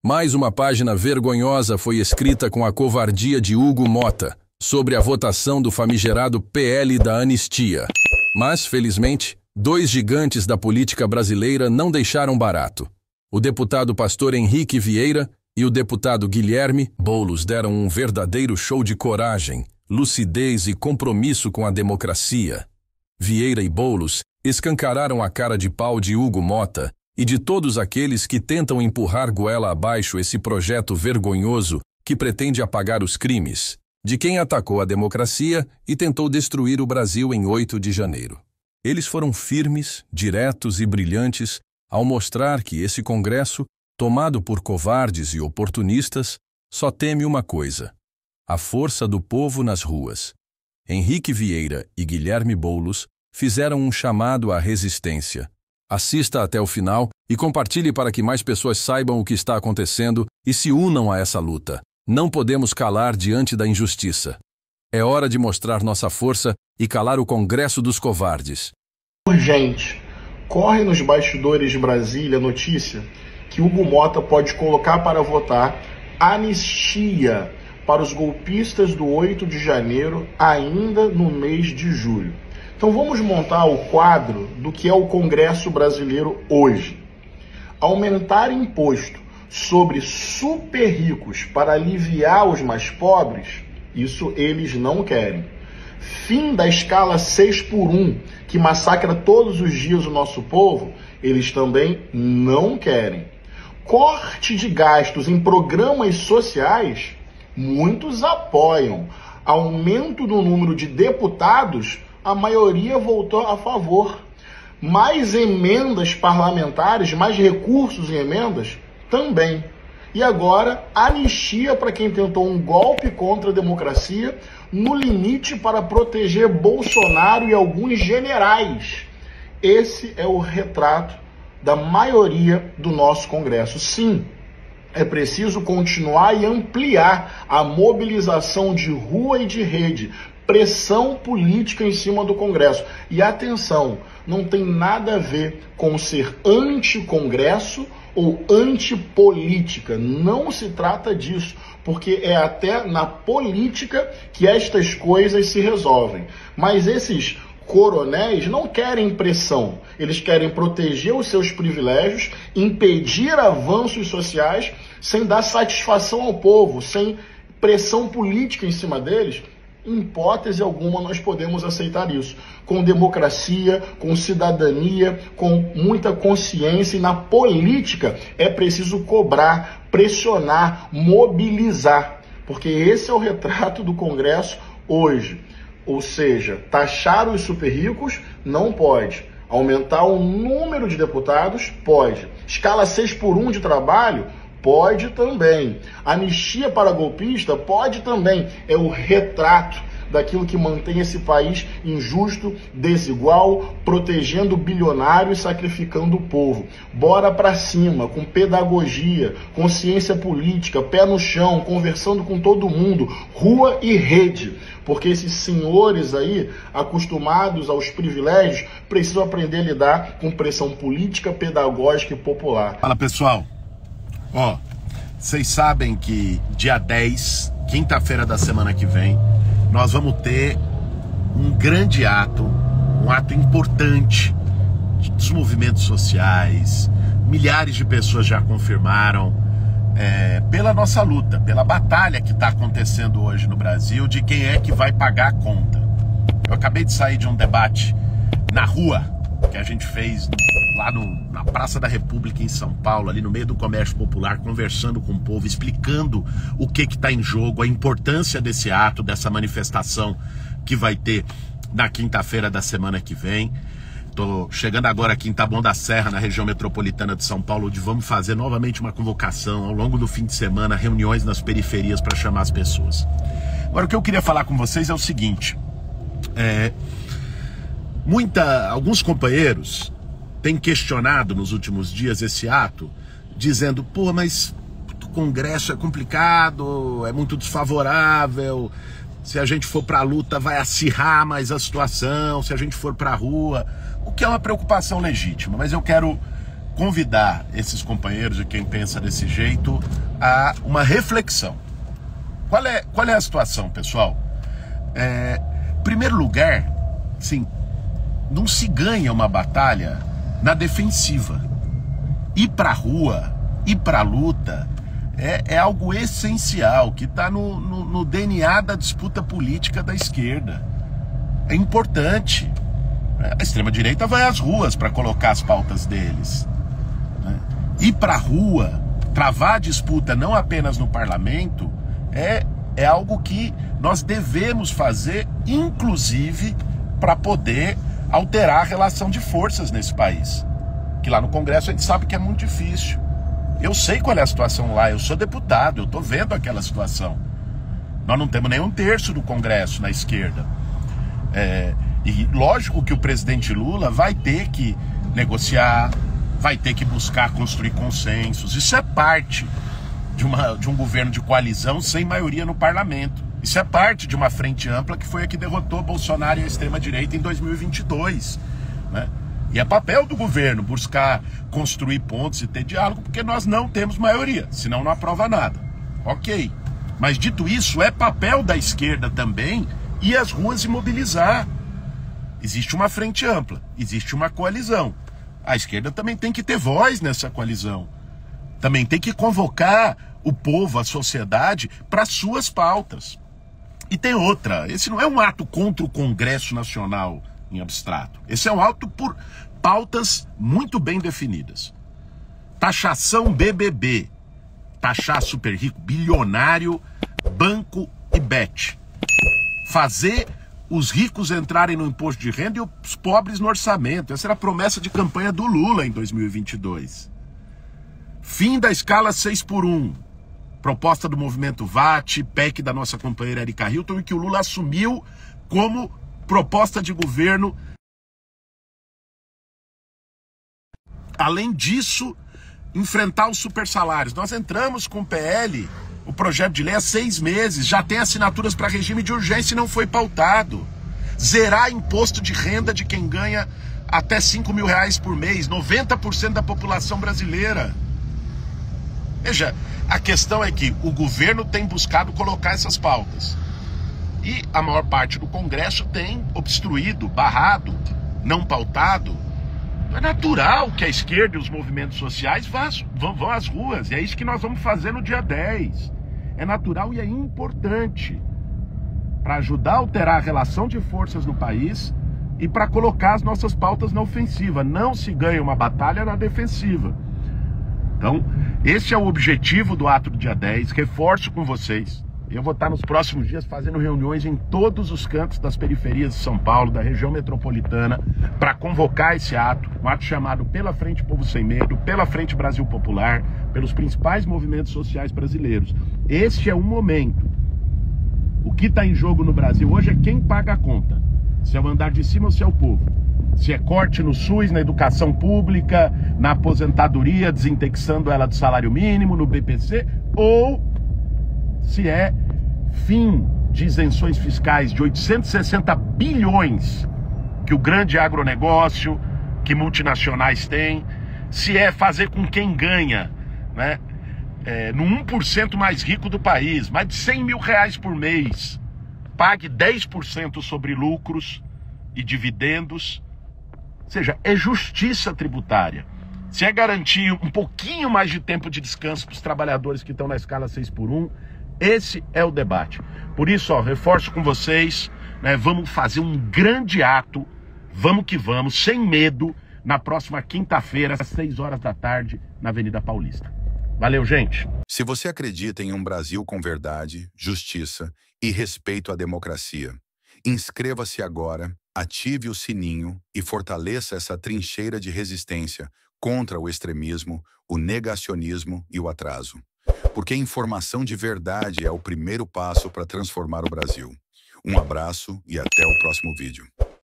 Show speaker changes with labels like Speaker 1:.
Speaker 1: Mais uma página vergonhosa foi escrita com a covardia de Hugo Mota sobre a votação do famigerado PL da anistia. Mas, felizmente, dois gigantes da política brasileira não deixaram barato. O deputado pastor Henrique Vieira e o deputado Guilherme Boulos deram um verdadeiro show de coragem, lucidez e compromisso com a democracia. Vieira e Boulos escancararam a cara de pau de Hugo Mota e de todos aqueles que tentam empurrar goela abaixo esse projeto vergonhoso que pretende apagar os crimes de quem atacou a democracia e tentou destruir o Brasil em 8 de janeiro. Eles foram firmes, diretos e brilhantes ao mostrar que esse Congresso, tomado por covardes e oportunistas, só teme uma coisa: a força do povo nas ruas. Henrique Vieira e Guilherme Boulos fizeram um chamado à resistência. Assista até o final e compartilhe para que mais pessoas saibam o que está acontecendo e se unam a essa luta. Não podemos calar diante da injustiça. É hora de mostrar nossa força e calar o Congresso dos covardes.
Speaker 2: Urgente. Corre nos bastidores de Brasília a notícia que Hugo Mota pode colocar para votar anistia para os golpistas do 8 de janeiro ainda no mês de julho. Então vamos montar o quadro do que é o Congresso brasileiro hoje. Aumentar imposto sobre super ricos para aliviar os mais pobres, isso eles não querem. Fim da escala 6x1, que massacra todos os dias o nosso povo, eles também não querem. Corte de gastos em programas sociais, muitos apoiam. Aumento do número de deputados, a maioria votou a favor. Mais emendas parlamentares, mais recursos em emendas, também. E agora, anistia para quem tentou um golpe contra a democracia, no limite para proteger Bolsonaro e alguns generais. Esse é o retrato da maioria do nosso Congresso. Sim, é preciso continuar e ampliar a mobilização de rua e de rede, pressão política em cima do Congresso. E atenção, não tem nada a ver com ser anti-Congresso ou antipolítica. Não se trata disso, porque é até na política que estas coisas se resolvem. Mas esses coronéis não querem pressão, eles querem proteger os seus privilégios, impedir avanços sociais, sem dar satisfação ao povo, sem pressão política em cima deles. Em hipótese alguma nós podemos aceitar isso. Com democracia, com cidadania, com muita consciência, e na política é preciso cobrar, pressionar, mobilizar, porque esse é o retrato do Congresso hoje. Ou seja, taxar os super ricos não pode. Aumentar o número de deputados pode. Escala 6x1 de trabalho pode também. Anistia para golpista pode também. É o retrato daquilo que mantém esse país injusto, desigual, protegendo o bilionário e sacrificando o povo. Bora pra cima, com pedagogia, consciência política, pé no chão, conversando com todo mundo, rua e rede. Porque esses senhores aí, acostumados aos privilégios, precisam aprender a lidar com pressão política, pedagógica e popular.
Speaker 3: Fala, pessoal. Ó, vocês sabem que dia 10, quinta-feira da semana que vem, nós vamos ter um grande ato, um ato importante dos movimentos sociais. Milhares de pessoas já confirmaram pela nossa luta, pela batalha que está acontecendo hoje no Brasil, de quem é que vai pagar a conta. Eu acabei de sair de um debate na rua, que a gente fez lá na Praça da República em São Paulo, ali no meio do comércio popular, conversando com o povo, explicando o que está em jogo, a importância desse ato, dessa manifestação que vai ter na quinta-feira da semana que vem. Estou chegando agora aqui em Taboão da Serra, na região metropolitana de São Paulo, onde vamos fazer novamente uma convocação ao longo do fim de semana, reuniões nas periferias para chamar as pessoas. Agora, o que eu queria falar com vocês é o seguinte: alguns companheiros têm questionado nos últimos dias esse ato, dizendo, pô, mas o Congresso é complicado, é muito desfavorável, se a gente for para a luta vai acirrar mais a situação, se a gente for para a rua, o que é uma preocupação legítima, mas eu quero convidar esses companheiros e quem pensa desse jeito a uma reflexão. Qual é a situação, pessoal? Em primeiro lugar, sim, não se ganha uma batalha na defensiva. Ir para a rua, ir para a luta, é algo essencial, que está no DNA da disputa política da esquerda. É importante. A extrema-direita vai às ruas para colocar as pautas deles. Ir para a rua, travar a disputa não apenas no parlamento, é algo que nós devemos fazer, inclusive, para poder alterar a relação de forças nesse país. Que lá no Congresso a gente sabe que é muito difícil. Eu sei qual é a situação lá, eu sou deputado, eu estou vendo aquela situação. Nós não temos nem um terço do Congresso na esquerda. E lógico que o presidente Lula vai ter que negociar, vai ter que buscar construir consensos. Isso é parte de um governo de coalizão sem maioria no parlamento. Isso é parte de uma frente ampla que foi a que derrotou Bolsonaro e a extrema-direita em 2022, né? E é papel do governo buscar construir pontos e ter diálogo, porque nós não temos maioria, senão não aprova nada. Ok. Mas dito isso, é papel da esquerda também ir às ruas e mobilizar. Existe uma frente ampla, existe uma coalizão. A esquerda também tem que ter voz nessa coalizão. Também tem que convocar o povo, a sociedade, para suas pautas. E tem outra, esse não é um ato contra o Congresso Nacional em abstrato. Esse é um ato por pautas muito bem definidas. Taxação BBB, taxar super rico, bilionário, banco e bet. Fazer os ricos entrarem no imposto de renda e os pobres no orçamento. Essa era a promessa de campanha do Lula em 2022. Fim da escala 6x1. Proposta do movimento VAT, PEC da nossa companheira Erika Hilton, e que o Lula assumiu como proposta de governo. Além disso, enfrentar os supersalários. Nós entramos com o PL, o projeto de lei, há 6 meses, já tem assinaturas para regime de urgência e não foi pautado. Zerar imposto de renda de quem ganha até R$5.000 por mês, 90% da população brasileira. Veja, a questão é que o governo tem buscado colocar essas pautas. E a maior parte do Congresso tem obstruído, barrado, não pautado. É natural que a esquerda e os movimentos sociais vão às ruas. E é isso que nós vamos fazer no dia 10. É natural e é importante para ajudar a alterar a relação de forças no país e para colocar as nossas pautas na ofensiva. Não se ganha uma batalha na defensiva. Então, esse é o objetivo do ato do dia 10, reforço com vocês. Eu vou estar nos próximos dias fazendo reuniões em todos os cantos das periferias de São Paulo, da região metropolitana, para convocar esse ato, um ato chamado pela Frente Povo Sem Medo, pela Frente Brasil Popular, pelos principais movimentos sociais brasileiros. Este é um momento. O que está em jogo no Brasil hoje é quem paga a conta. Se é o andar de cima ou se é o povo. Se é corte no SUS, na educação pública, na aposentadoria, desindexando ela do salário mínimo, no BPC, ou se é fim de isenções fiscais de 860 bilhões que o grande agronegócio, que multinacionais têm, se é fazer com quem ganha, né, no 1% mais rico do país, mais de R$100.000 por mês, pague 10% sobre lucros e dividendos. Ou seja, é justiça tributária. Se é garantir um pouquinho mais de tempo de descanso para os trabalhadores que estão na escala 6x1, esse é o debate. Por isso, reforço com vocês, né, vamos fazer um grande ato, vamos que vamos, sem medo, na próxima quinta-feira, às 6 horas da tarde, na Avenida Paulista. Valeu, gente!
Speaker 4: Se você acredita em um Brasil com verdade, justiça e respeito à democracia, inscreva-se agora, ative o sininho e fortaleça essa trincheira de resistência contra o extremismo, o negacionismo e o atraso. Porque informação de verdade é o primeiro passo para transformar o Brasil. Um abraço e até o próximo vídeo.